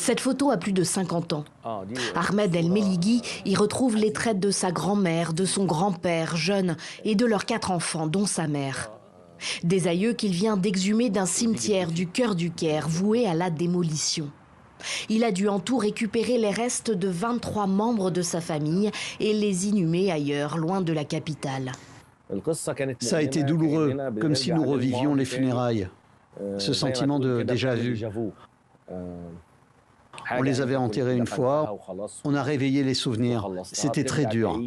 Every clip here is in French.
Cette photo a plus de 50 ans. Ahmed El Meligui y retrouve les traits de sa grand-mère, de son grand-père jeune et de leurs 4 enfants, dont sa mère. Des aïeux qu'il vient d'exhumer d'un cimetière du cœur du Caire, voué à la démolition. Il a dû en tout récupérer les restes de 23 membres de sa famille et les inhumer ailleurs, loin de la capitale. Ça a été douloureux, comme si nous revivions les funérailles. Ce sentiment de déjà-vu. On les avait enterrés une fois, on a réveillé les souvenirs. C'était très dur.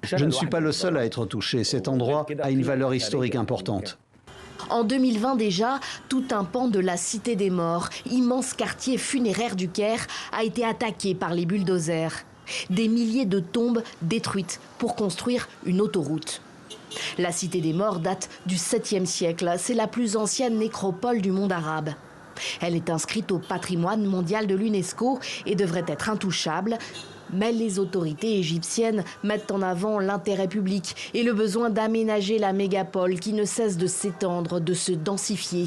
Je ne suis pas le seul à être touché. Cet endroit a une valeur historique importante. En 2020 déjà, tout un pan de la Cité des Morts, immense quartier funéraire du Caire, a été attaqué par les bulldozers. Des milliers de tombes détruites pour construire une autoroute. La Cité des Morts date du 7e siècle. C'est la plus ancienne nécropole du monde arabe. Elle est inscrite au patrimoine mondial de l'UNESCO et devrait être intouchable. Mais les autorités égyptiennes mettent en avant l'intérêt public et le besoin d'aménager la mégapole qui ne cesse de s'étendre, de se densifier.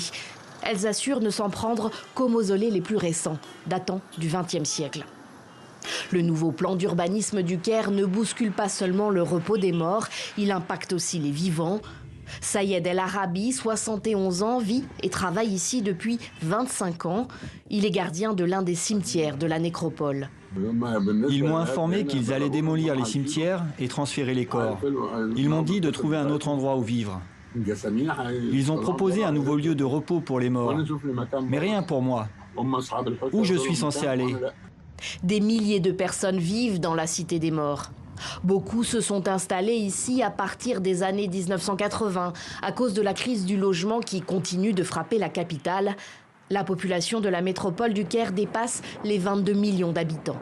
Elles assurent ne s'en prendre qu'aux mausolées les plus récents, datant du XXe siècle. Le nouveau plan d'urbanisme du Caire ne bouscule pas seulement le repos des morts, il impacte aussi les vivants. Sayed El Arabi, 71 ans, vit et travaille ici depuis 25 ans. Il est gardien de l'un des cimetières de la nécropole. Ils m'ont informé qu'ils allaient démolir les cimetières et transférer les corps. Ils m'ont dit de trouver un autre endroit où vivre. Ils ont proposé un nouveau lieu de repos pour les morts, mais rien pour moi. Où je suis censé aller? Des milliers de personnes vivent dans la Cité des Morts. Beaucoup se sont installés ici à partir des années 1980 à cause de la crise du logement qui continue de frapper la capitale. La population de la métropole du Caire dépasse les 22 millions d'habitants.